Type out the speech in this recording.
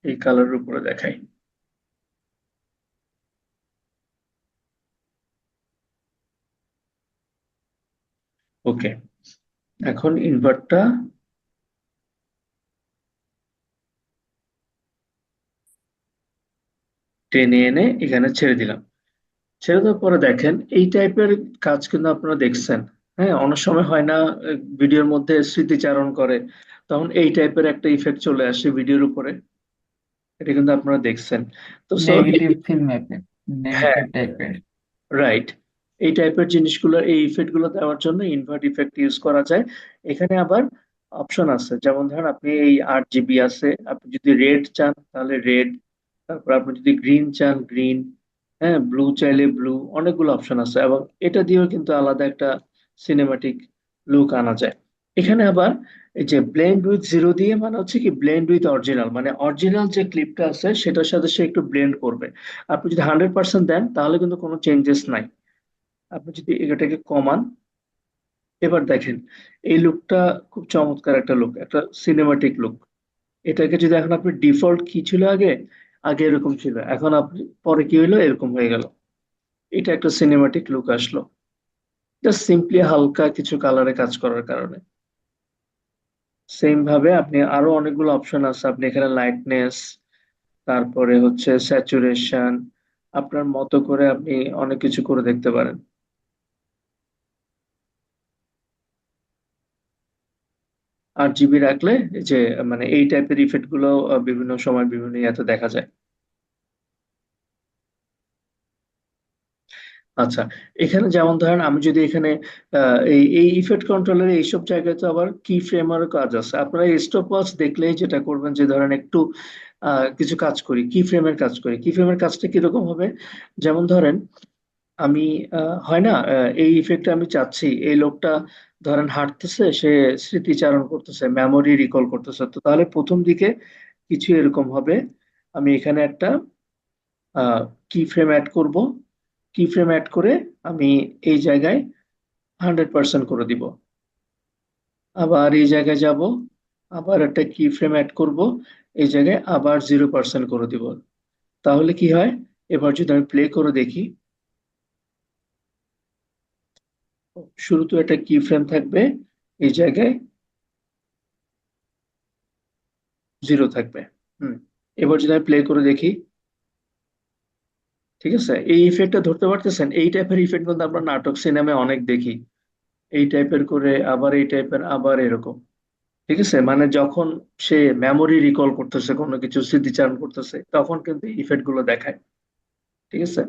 এই কালারের উপরে দেখাই। ওকে, এখন ইনভার্টটা টেনে এনে এখানে ছেড়ে দিলাম। ছেড়ে দেওয়ার পরে দেখেন এই টাইপের কাজ কিন্তু আপনারা দেখছেন। হ্যাঁ, অনেক সময় হয় না, ভিডিওর মধ্যে স্মৃতিচারণ করে, তখন এই টাইপের একটা ইফেক্ট চলে আসে ভিডিওর উপরে। এটা কিন্তু আপনারা দেখছেন। তো সো নেগেটিভ ফিল্ম এফেক্ট, হ্যাঁ, নেগেটিভ টাইপের। রাইট। এই টাইপের জিনিসগুলো, এই ইফেক্ট গুলো দেওয়ার জন্য ইনভার্ট ইফেক্ট ইউজ করা যায়। এখানে আবার অপশন আছে, যেমন ধরেন আপনি এই 8 জিবি আছে, আপনি যদি রেড চান তাহলে রেড, তারপর আপনি যদি গ্রিন চান গ্রিন, হ্যাঁ ব্লু চাইলে ব্লু, অনেকগুলো অপশন আছে, এবং এটা দিয়েও কিন্তু আলাদা একটা সিনেমাটিক লুক আনা যায়। এখানে আবার এই যে ব্লেন্ড উইথ জিরো দিয়ে, মানে হচ্ছে কি ব্লেন্ড উইথ অরিজিনাল, মানে অরিজিনাল যে ক্লিপটা আছে সেটার সাথে সে একটু ব্লেন্ড করবে। আপনি যদি 100% দেন তাহলে কিন্তু কোনো চেঞ্জেস নাই। আপনি যদি এটাকে কমান, এবার দেখেন এই লুকটা খুব চমৎকার একটা লুক, একটা সিনেমাটিক লুক। এটাকে যদি এখন আপনি ডিফল্ট কি ছিল আগে, আগে এরকম ছিল, এখন আপনি পরে কি হইলো এরকম হয়ে গেল, এটা একটা সিনেমাটিক লুক আসলো, জাস্ট সিম্পলি হালকা কিছু কালারে কাজ করার কারণে। সেম ভাবে আপনি আরো অনেকগুলো অপশন আছে, আপনি এখানে লাইটনেস, তারপরে হচ্ছে স্যাচুরেশন, আপনার মতো করে আপনি অনেক কিছু করে দেখতে পারেন। 8 জিবি রাখলে এই যে মানে এই টাইপের ইফেক্ট গুলো বিভিন্ন সময় বিভিন্ন ইয়াতে দেখা যায়। আচ্ছা, এখানে যেমন ধরেন আমি যদি এখানে এই এই ইফেক্ট কন্ট্রোলের এইসব জায়গায় তো আবার কি ফ্রেমেরও কাজ আছে। আপনারা স্টপ ওয়াচ দেখলেই যেটা করবেন, যে ধরেন একটু কিছু কাজ করি, কি ফ্রেমের কাজ করি, কি ফ্রেমের কাজটা কিরকম হবে। যেমন ধরেন আমি হয় না, এই ইফেক্টে আমি চাচ্ছি এই লোকটা ধরেন হাঁটতেছে, সে স্মৃতিচারণ করতেছে, মেমোরি রিকল করতেছে, তো তাহলে প্রথম দিকে কিছু এরকম হবে। আমি এখানে একটা কি ফ্রেম অ্যাড করব, কি ফ্রেম অ্যাড করে আমি এই জায়গায় 100% করে দিব। আবার এই জায়গায় যাব, আবার একটা কি ফ্রেম অ্যাড করব, এই জায়গায় আবার 0% করে দিব। তাহলে কি হয়, এবার যদি আমি প্লে করে দেখি, শুরুতে একটা কি ফ্রেম থাকবে, এই জায়গায় 0 থাকবে। হুম, এবার যদি আমি প্লে করে দেখি, ঠিক আছে, এই ইফেক্টটা ধরতে পারতেছেন। এই টাইপের ইফেক্ট কিন্তু আমরা নাটক সিনেমায় অনেক দেখি, এই টাইপের করে আবার এই টাইপের আবার এরকম। ঠিক আছে, মানে যখন সে মেমোরি রিকল করতেছে, কোনো কিছু স্মৃতিচারণ করতেছে, তখন কিন্তু ইফেক্ট গুলো দেখায়। ঠিক আছে।